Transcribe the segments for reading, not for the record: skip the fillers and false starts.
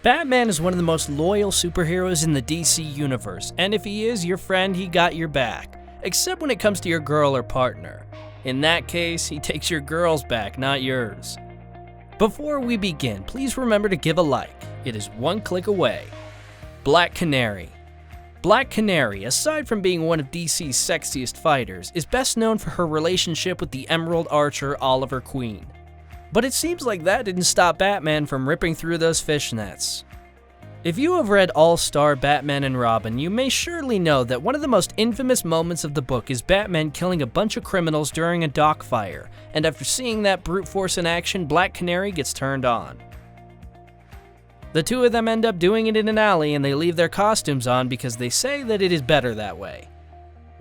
Batman is one of the most loyal superheroes in the DC universe, and if he is your friend, he got your back. Except when it comes to your girl or partner. In that case, he takes your girl's back, not yours. Before we begin, please remember to give a like. It is one click away. Black Canary. Black Canary, aside from being one of DC's sexiest fighters, is best known for her relationship with the Emerald Archer Oliver Queen. But it seems like that didn't stop Batman from ripping through those fishnets. If you have read All-Star Batman and Robin, you may surely know that one of the most infamous moments of the book is Batman killing a bunch of criminals during a dock fire, and after seeing that brute force in action, Black Canary gets turned on. The two of them end up doing it in an alley, and they leave their costumes on because they say that it is better that way.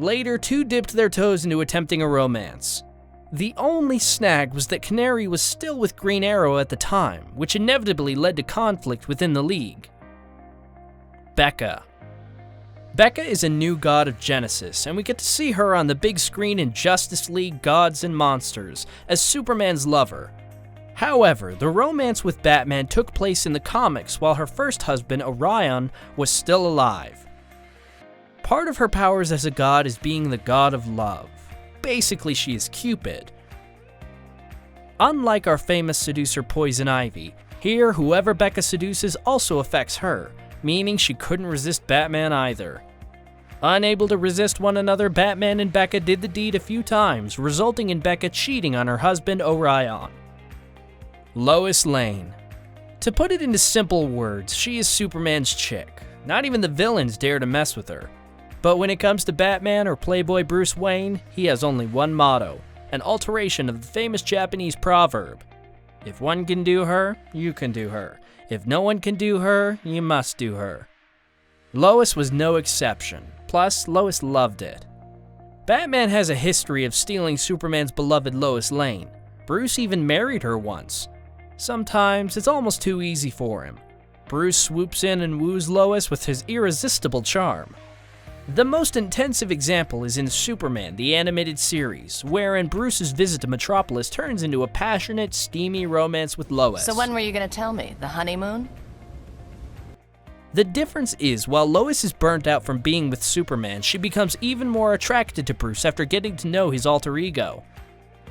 Later, two dipped their toes into attempting a romance. The only snag was that Canary was still with Green Arrow at the time, which inevitably led to conflict within the League. Becca. Becca is a new god of Genesis, and we get to see her on the big screen in Justice League Gods and Monsters as Superman's lover. However, the romance with Batman took place in the comics while her first husband, Orion, was still alive. Part of her powers as a god is being the god of love. Basically, she is Cupid. Unlike our famous seducer Poison Ivy, here whoever Becca seduces also affects her, meaning she couldn't resist Batman either. Unable to resist one another, Batman and Becca did the deed a few times, resulting in Becca cheating on her husband Orion. Lois Lane. To put it into simple words, she is Superman's chick. Not even the villains dare to mess with her. But when it comes to Batman or Playboy Bruce Wayne, he has only one motto, an alteration of the famous Japanese proverb: if one can do her, you can do her. If no one can do her, you must do her. Lois was no exception, plus Lois loved it. Batman has a history of stealing Superman's beloved Lois Lane. Bruce even married her once. Sometimes it's almost too easy for him. Bruce swoops in and woos Lois with his irresistible charm. The most intensive example is in Superman, the animated series, wherein Bruce's visit to Metropolis turns into a passionate, steamy romance with Lois. So when were you gonna tell me? The honeymoon? The difference is, while Lois is burnt out from being with Superman, she becomes even more attracted to Bruce after getting to know his alter ego.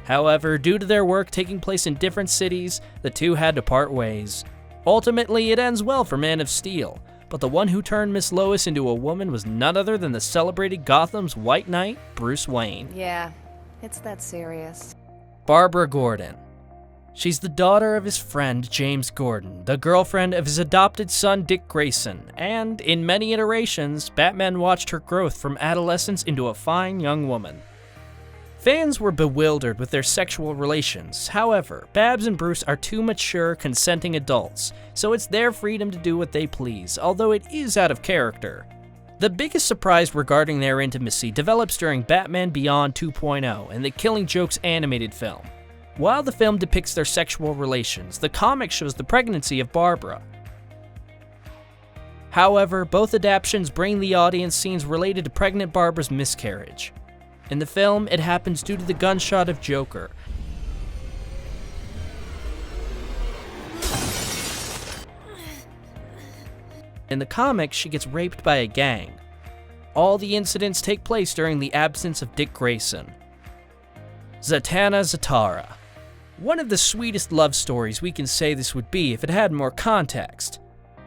However, due to their work taking place in different cities, the two had to part ways. Ultimately, it ends well for Man of Steel, but the one who turned Miss Lois into a woman was none other than the celebrated Gotham's White Knight, Bruce Wayne. Yeah, it's that serious. Barbara Gordon. She's the daughter of his friend James Gordon, the girlfriend of his adopted son Dick Grayson, and in many iterations, Batman watched her growth from adolescence into a fine young woman. Fans were bewildered with their sexual relations. However, Babs and Bruce are two mature, consenting adults, so it's their freedom to do what they please, although it is out of character. The biggest surprise regarding their intimacy develops during Batman Beyond 2.0 and the Killing Joke's animated film. While the film depicts their sexual relations, the comic shows the pregnancy of Barbara. However, both adaptations bring the audience scenes related to pregnant Barbara's miscarriage. In the film, it happens due to the gunshot of Joker. In the comic, she gets raped by a gang. All the incidents take place during the absence of Dick Grayson. Zatanna Zatara. One of the sweetest love stories we can say this would be if it had more context.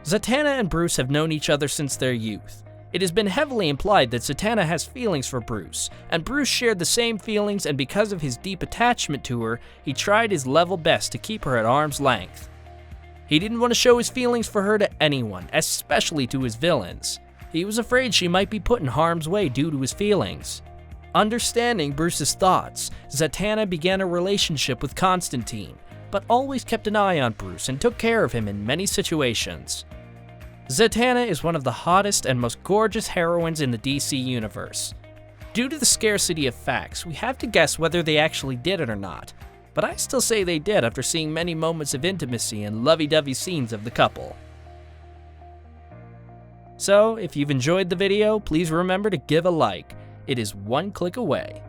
Zatanna and Bruce have known each other since their youth. It has been heavily implied that Zatanna has feelings for Bruce, and Bruce shared the same feelings, and because of his deep attachment to her, he tried his level best to keep her at arm's length. He didn't want to show his feelings for her to anyone, especially to his villains. He was afraid she might be put in harm's way due to his feelings. Understanding Bruce's thoughts, Zatanna began a relationship with Constantine, but always kept an eye on Bruce and took care of him in many situations. Zatanna is one of the hottest and most gorgeous heroines in the DC universe. Due to the scarcity of facts, we have to guess whether they actually did it or not, but I still say they did after seeing many moments of intimacy and lovey-dovey scenes of the couple. So, if you've enjoyed the video, please remember to give a like. It is one click away.